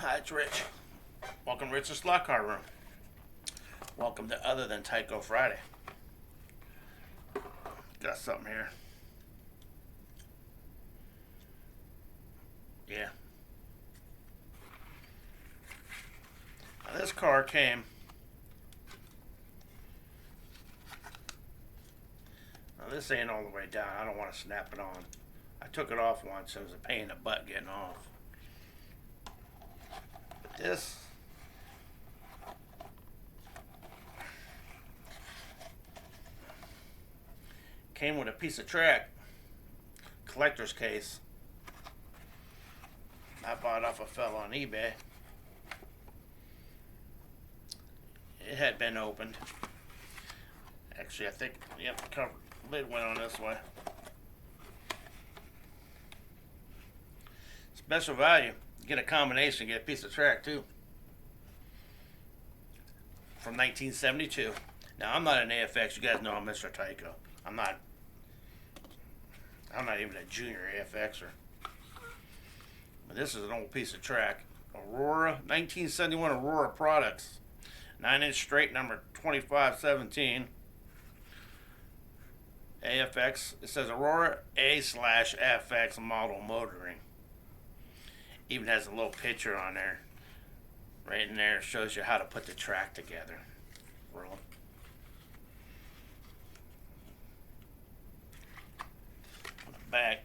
Hi, it's Rich. Welcome to Rich's Slot Car Room. Welcome to Other Than Tyco Friday. Got something here. Yeah. Now this car came. Now this ain't all the way down. I don't want to snap it on. I took it off once. It was a pain in the butt getting off. But this came with a piece of track collector's case. I bought off a fella on eBay. It had been opened. Actually, I think, yep, the cover lid went on this way. Special value. Get a combination, get a piece of track too. From 1972. Now, I'm not an AFX. You guys know I'm Mr. Tyco. I'm not even a junior AFXer. But this is an old piece of track. Aurora, 1971 Aurora products. 9-inch straight, number 2517. AFX, it says Aurora A/FX model motoring. Even has a little picture on there. Right in there, shows you how to put the track together. Really. On the back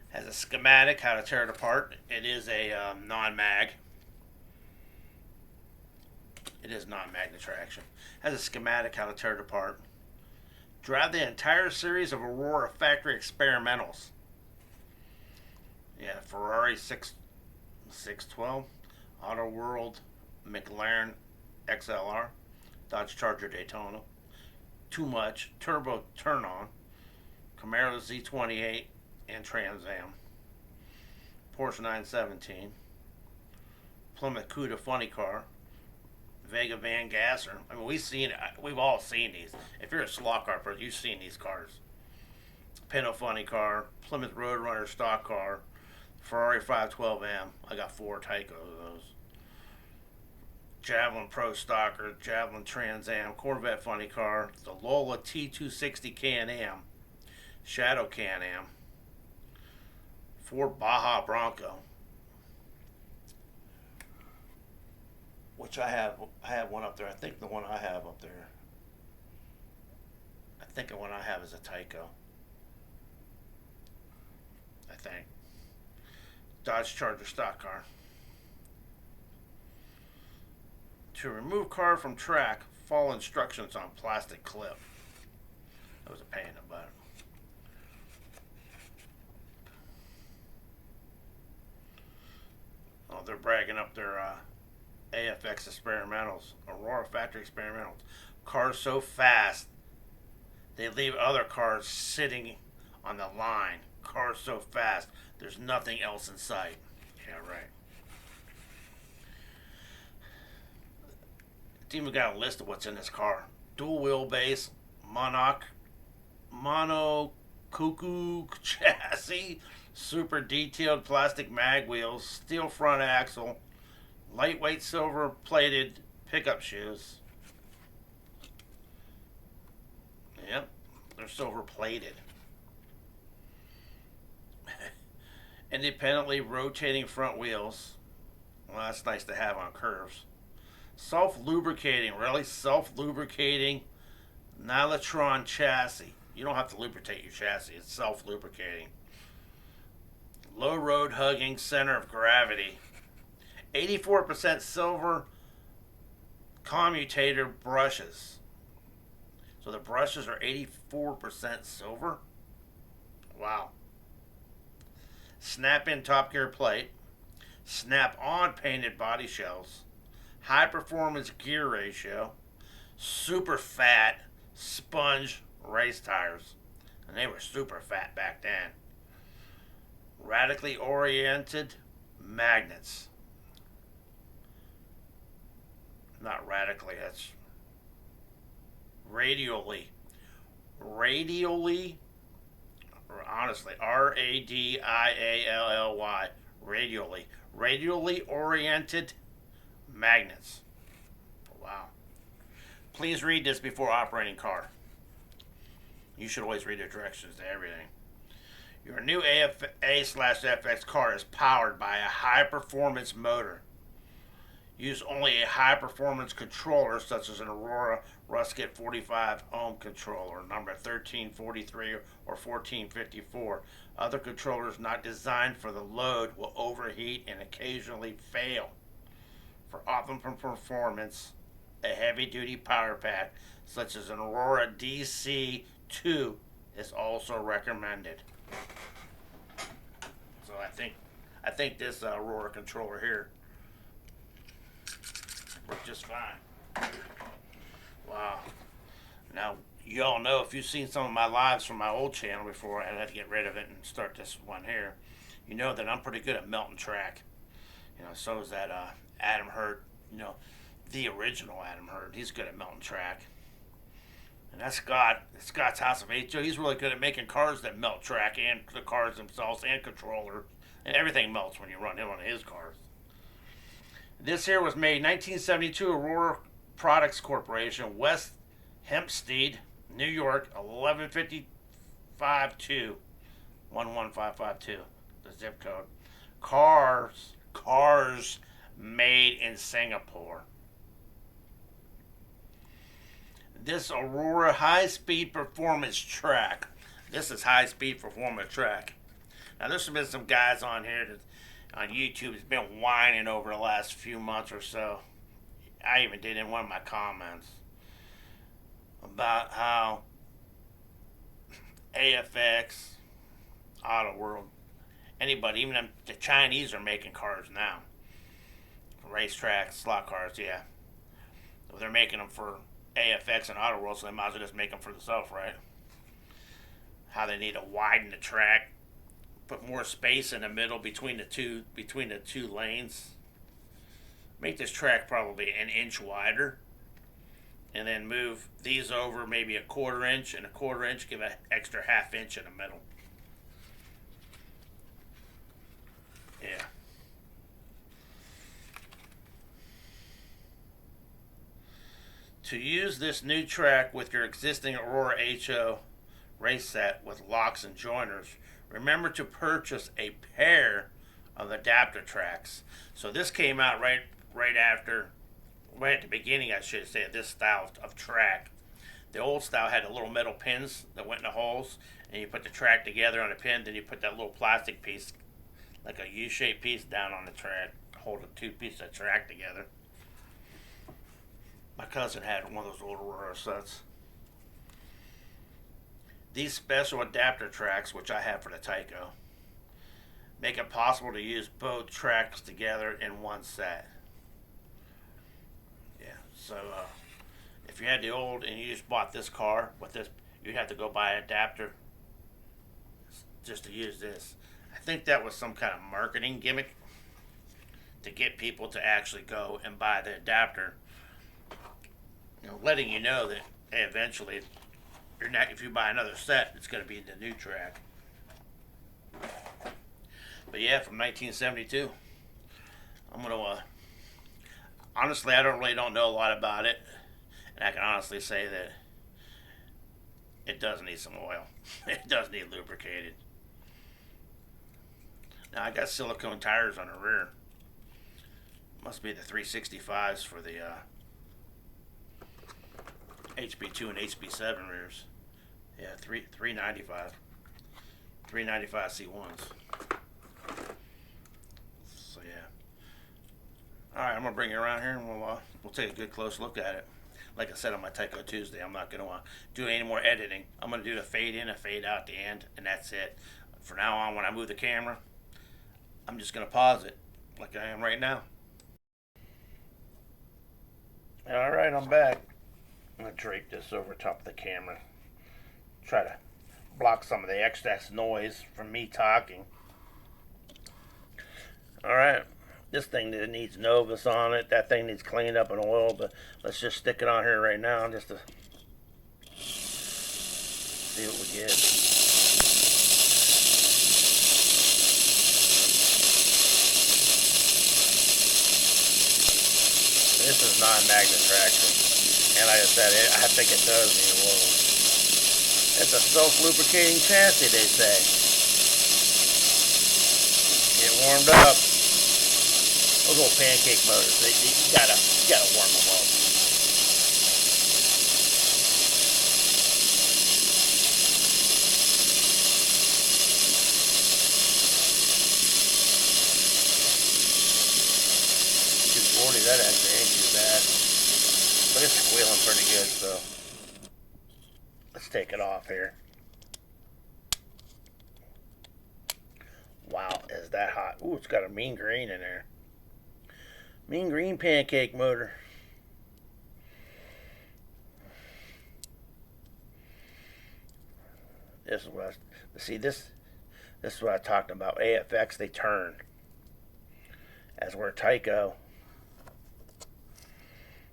has a schematic how to tear it apart. It is a non-mag. It is non-magnet traction. Has a schematic how to tear it apart. Drive the entire series of Aurora factory experimentals. Yeah, Ferrari 612, Auto World, McLaren XLR, Dodge Charger Daytona, Too Much, Turbo Turn On, Camaro Z28 and Trans Am, Porsche 917, Plymouth Cuda Funny Car, Vega Van Gasser. I mean, we've all seen these. If you're a slot car person, you've seen these cars. Pinto Funny Car, Plymouth Roadrunner Stock Car, Ferrari 512M. I got 4 Tyco of those. Javelin Pro Stocker, Javelin Trans Am, Corvette Funny Car, the Lola T260 Can-Am, Shadow Can-Am, Ford Baja Bronco, which I have one up there. I think the one I have up there, I think the one I have is a Tyco. I think. Dodge Charger stock car. To remove car from track, follow instructions on plastic clip. That was a pain in the butt. Oh, they're bragging up their AFX experimentals, Aurora factory experimentals. Cars so fast, they leave other cars sitting on the line. Cars so fast, there's nothing else in sight. Yeah, right. It's even got a list of what's in this car. Dual wheelbase, monocoque chassis, super detailed plastic mag wheels, steel front axle, lightweight silver plated pickup shoes. Yep, they're silver plated. Independently rotating front wheels. Well, that's nice to have on curves. Self-lubricating, really? Self-lubricating Nylotron chassis. You don't have to lubricate your chassis. It's self-lubricating. Low road hugging center of gravity. 84% silver commutator brushes. So the brushes are 84% silver? Wow. Snap-in top gear plate. Snap-on painted body shells. High performance gear ratio. Super fat sponge race tires. And they were super fat back then. Radically oriented magnets. Not radically, that's radially. Radially, honestly, Radially. Radially. radially oriented magnets. Wow. Please read this before operating car. You should always read the directions to everything. Your new AFA/FX car is powered by a high-performance motor. Use only a high-performance controller such as an Aurora Rusket 45 ohm controller, number 1343 or 1454. Other controllers not designed for the load will overheat and occasionally fail. For optimum performance, a heavy-duty power pack such as an Aurora DC2 is also recommended. So I think this Aurora controller here worked just fine. Wow. Now, you all know, if you've seen some of my lives from my old channel before, I had to get rid of it and start this one here. You know that I'm pretty good at melting track. So is that Adam Hurt, the original Adam Hurt. He's good at melting track. And that's Scott's House of HO. He's really good at making cars that melt track, and the cars themselves, and controller. And everything melts when you run him on his cars. This here was made 1972, Aurora Products Corporation, West Hempstead, New York, 11552, 11552, the zip code. Cars made in Singapore. This Aurora high-speed performance track. This is high-speed performance track. Now, there's been some guys on here that on YouTube has been whining over the last few months or so. I even did in one of my comments about how AFX, Auto World, anybody, even the Chinese are making cars now. Racetracks, slot cars, yeah. So they're making them for AFX and Auto World, so they might as well just make them for themselves, right? How they need to widen the track, put more space in the middle between the two lanes. Make this track probably an inch wider, and then move these over maybe a quarter inch and a quarter inch. Give an extra half inch in the middle. Yeah. To use this new track with your existing Aurora HO race set with locks and joiners, remember to purchase a pair of adapter tracks. So this came out right at the beginning, I should say, of this style of track. The old style had the little metal pins that went in the holes, and you put the track together on a pin, then you put that little plastic piece, like a U-shaped piece, down on the track, hold the two pieces of track together. My cousin had one of those old Aurora sets. These special adapter tracks, which I have for the Tyco, make it possible to use both tracks together in one set. Yeah, so if you had the old and you just bought this car with this, you'd have to go buy an adapter just to use this. I think that was some kind of marketing gimmick to get people to actually go and buy the adapter. Letting you know that, hey, eventually, if you buy another set, it's going to be the new track. But yeah, from 1972, I'm going to, honestly, I don't know a lot about it, and I can honestly say that it does need some oil. It does need lubricated. Now, I got silicone tires on the rear. Must be the 365s for the HB2 and HB7 rears. Yeah, 395 C1s. So yeah. All right, I'm gonna bring it around here and we'll take a good close look at it. Like I said on my Tyco Tuesday, I'm not gonna do any more editing. I'm gonna do the fade in and fade out at the end, and that's it. For now on, when I move the camera, I'm just gonna pause it like I am right now. All right, I'm back. I'm going to drape this over top of the camera. Try to block some of the excess noise from me talking. Alright, this thing needs Novus on it. That thing needs cleaned up and oiled, but let's just stick it on here right now just to see what we get. This is non-magnet traction. And like I said, I think it does need a little. It's a self-lubricating chassis, they say. Get warmed up. Those little pancake motors, you gotta warm them up. That actually ain't too bad. But it's squealing pretty good, so let's take it off here. Wow, is that hot? Ooh, it's got a mean green in there. Mean green pancake motor. This is what this is what I talked about. AFX, they turn. As we're Tyco,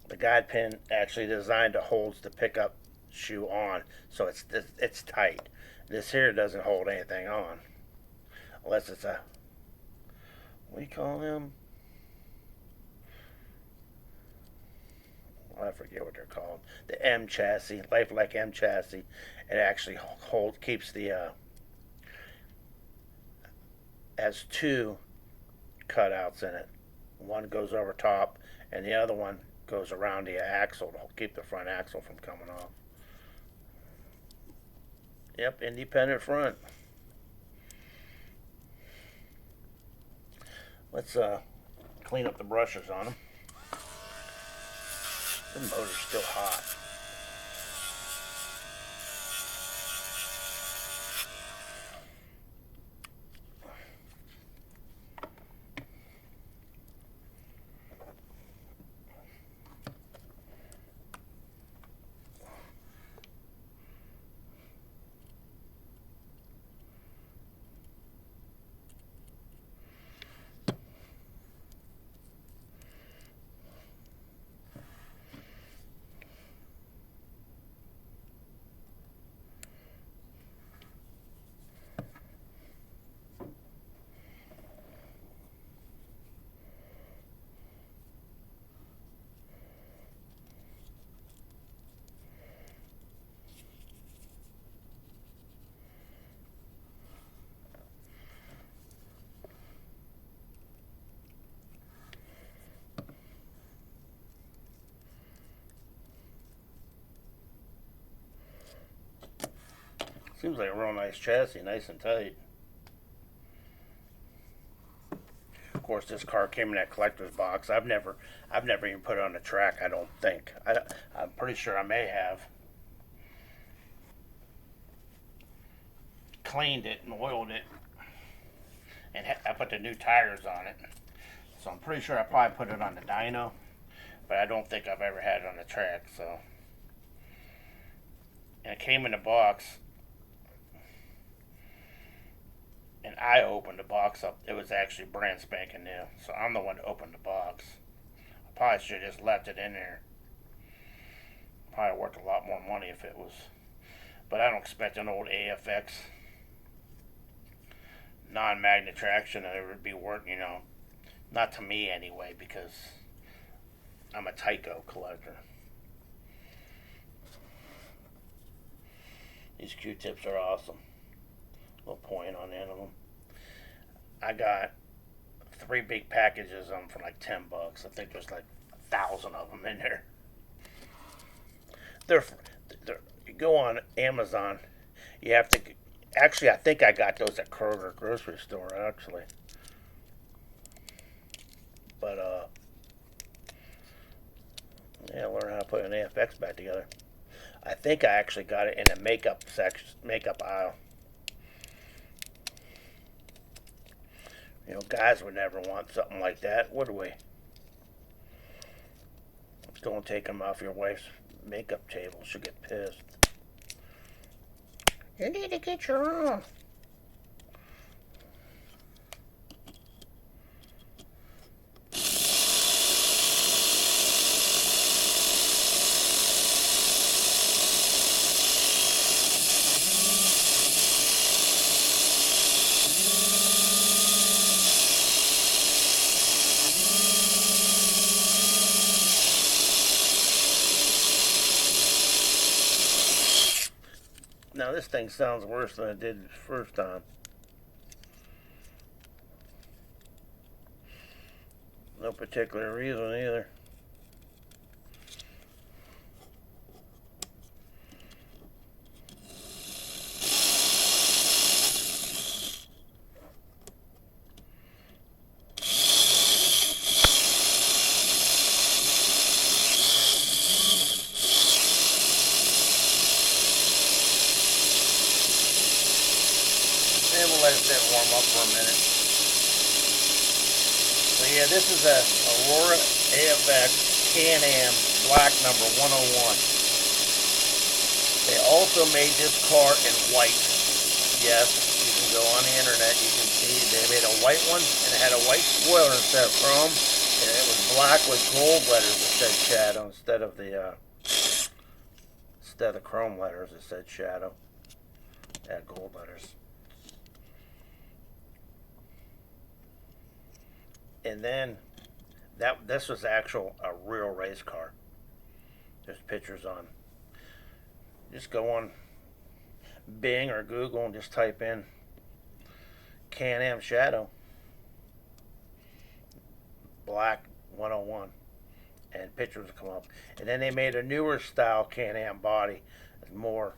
the guide pin actually designed to hold the pickup shoe on, so it's tight. This here doesn't hold anything on, unless it's a, what do you call them? Well, I forget what they're called. The M chassis, Lifelike M chassis. It actually keeps the has two cutouts in it. One goes over top, and the other one goes around the axle to keep the front axle from coming off. Yep, independent front. Let's clean up the brushes on them. The motor's still hot. Seems like a real nice chassis, nice and tight. Of course, this car came in that collector's box. I've never even put it on the track. I don't think. I'm pretty sure I may have cleaned it and oiled it, and I put the new tires on it. So I'm pretty sure I probably put it on the dyno, but I don't think I've ever had it on the track. So, and it came in the box. And I opened the box up. It was actually brand spanking new. So I'm the one that opened the box. I probably should have just left it in there. Probably worth a lot more money if it was. But I don't expect an old AFX non-magnet traction that it would be worth, not to me anyway, because I'm a Tyco collector. These Q-tips are awesome. Little point on the end of them. I got 3 big packages of them for like $10. I think there's like 1,000 of them in there. They're you go on Amazon. You have to. Actually, I think I got those at Kroger grocery store actually. But yeah, learn how to put an AFX back together. I think I actually got it in the makeup section, makeup aisle. Guys would never want something like that, would we? Don't take them off your wife's makeup table. She'll get pissed. You need to get your own. Now this thing sounds worse than it did the first time. No particular reason either. And we'll let it warm up for a minute. So yeah, this is a Aurora AFX Can-Am black number 101. They also made this car in white. Yes, you can go on the internet, you can see they made a white one and it had a white spoiler instead of chrome, and it was black with gold letters that said Shadow instead of the chrome letters that said Shadow. It had gold letters. And then this was a real race car. There's pictures on. Just go on Bing or Google and just type in Can-Am Shadow Black 101 and pictures will come up. And then they made a newer style Can-Am body. It's more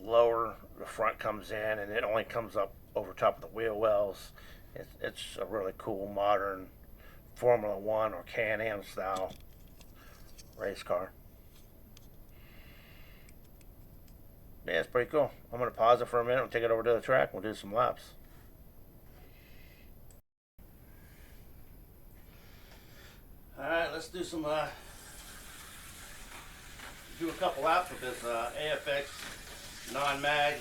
lower, the front comes in and it only comes up over top of the wheel wells. It's a really cool modern Formula One or Can-Am style race car. Yeah, it's pretty cool. I'm going to pause it for a minute and take it over to the track. We'll do some laps. Alright, let's do a couple laps with this AFX non-mag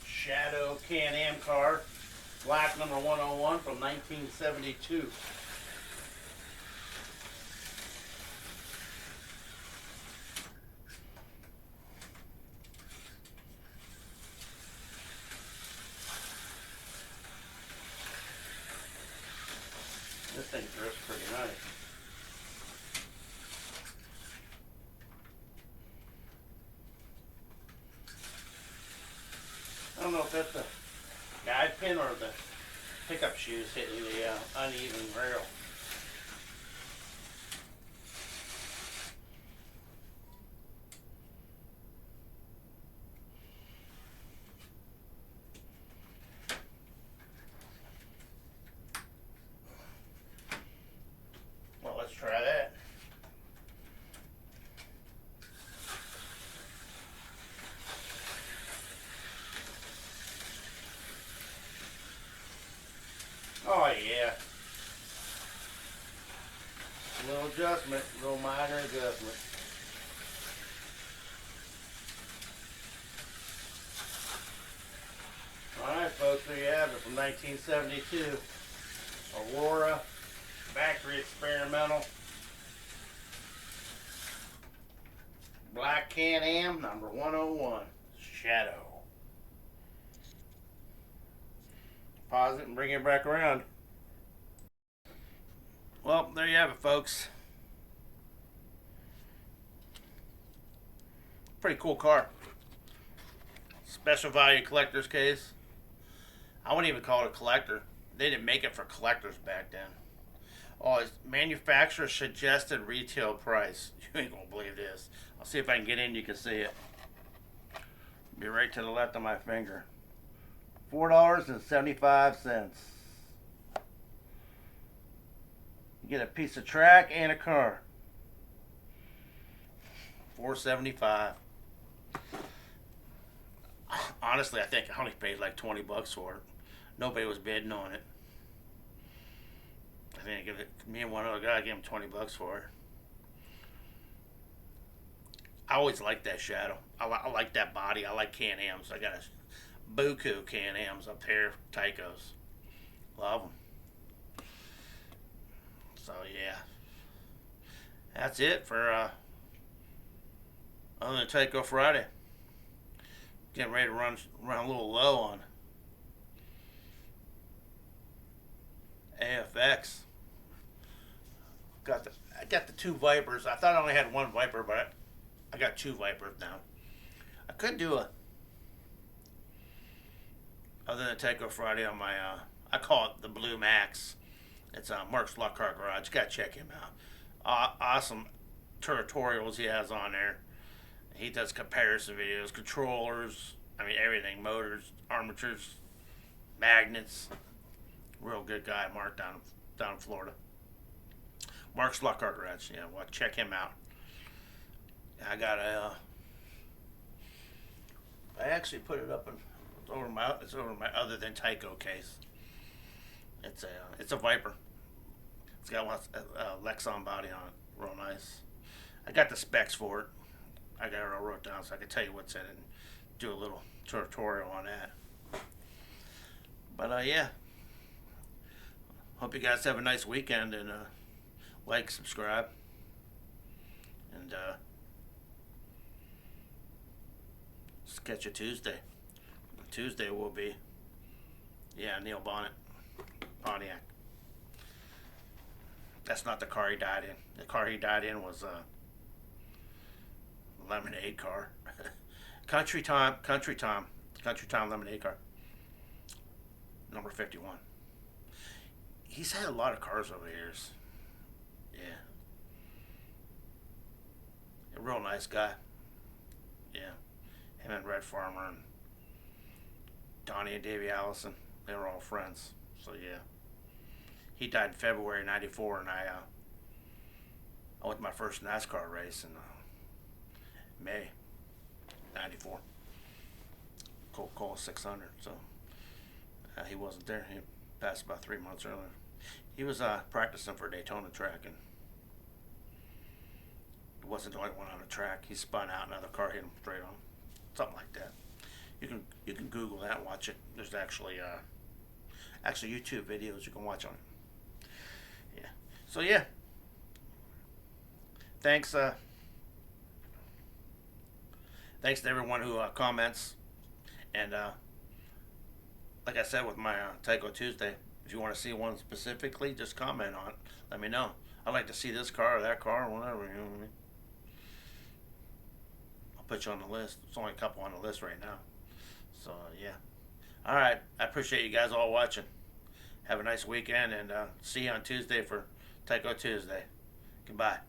Shadow Can-Am car, black number 101 from 1972. This thing drifts pretty nice. I don't know if that's the guide pin or the pickup shoes hitting the uneven rail. Well, let's try that. Oh yeah. A little adjustment, a little minor adjustment. Alright folks, there you have it from 1972. Aurora, factory experimental. Black Can-Am number 101. Shadow. Pause it and bring it back around. Well, there you have it, folks. Pretty cool car. Special value collector's case. I wouldn't even call it a collector. They didn't make it for collectors back then. Oh, it's manufacturer suggested retail price. You ain't gonna believe this. I'll see if I can get in, you can see it. Be right to the left of my finger. $4.75. You get a piece of track and a car. $4.75. Honestly, I think I only paid like $20 for it. Nobody was bidding on it. I think me and one other guy gave him $20 for it. I always liked that Shadow. I like that body. I like Can-Ams. I got a buku Can-Ams up here, Tycos. Love them. So yeah, that's it for other than Tyco Friday. Getting ready to run a little low on AFX. I got the two Vipers. I thought I only had one Viper, but I got two Vipers now. I could do a other than Tyco Friday on my I call it the Blue Max. It's Mark's Luck Car Garage. Gotta check him out. Awesome tutorials he has on there. He does comparison videos, controllers, I mean everything, motors, armatures, magnets. Real good guy, Mark down in Florida. Mark's Luck Car Garage. Yeah, well, check him out. I got a. I actually put it up and it's over my other than Tyco case. It's a Viper. It's got Lexan body on it, real nice. I got the specs for it. I got it all wrote down so I can tell you what's in it and do a little tutorial on that. But yeah, hope you guys have a nice weekend and like, subscribe, and catch you Tuesday. Tuesday will be Neil Bonnet, Pontiac. That's not the car he died in. The car he died in was a lemonade car. Country Time lemonade car. Number 51. He's had a lot of cars over the years. Yeah. A real nice guy. Yeah. Him and Red Farmer and Donnie and Davey Allison, they were all friends. So yeah. He died in February '94, and I went to my first NASCAR race in May '94. Coca-Cola 600. So he wasn't there. He passed about 3 months earlier. He was practicing for Daytona track, and he wasn't the only one on the track. He spun out, another car hit him straight on. Something like that. You can Google that and watch it. There's actually YouTube videos you can watch on it. Yeah. So yeah. Thanks. Thanks to everyone who comments, and like I said with my Tyco Tuesday, if you want to see one specifically, just comment on it. Let me know. I'd like to see this car or that car or whatever. You know what I mean? I'll put you on the list. There's only a couple on the list right now. So yeah. All right. I appreciate you guys all watching. Have a nice weekend, and see you on Tuesday for Tyco Tuesday. Goodbye.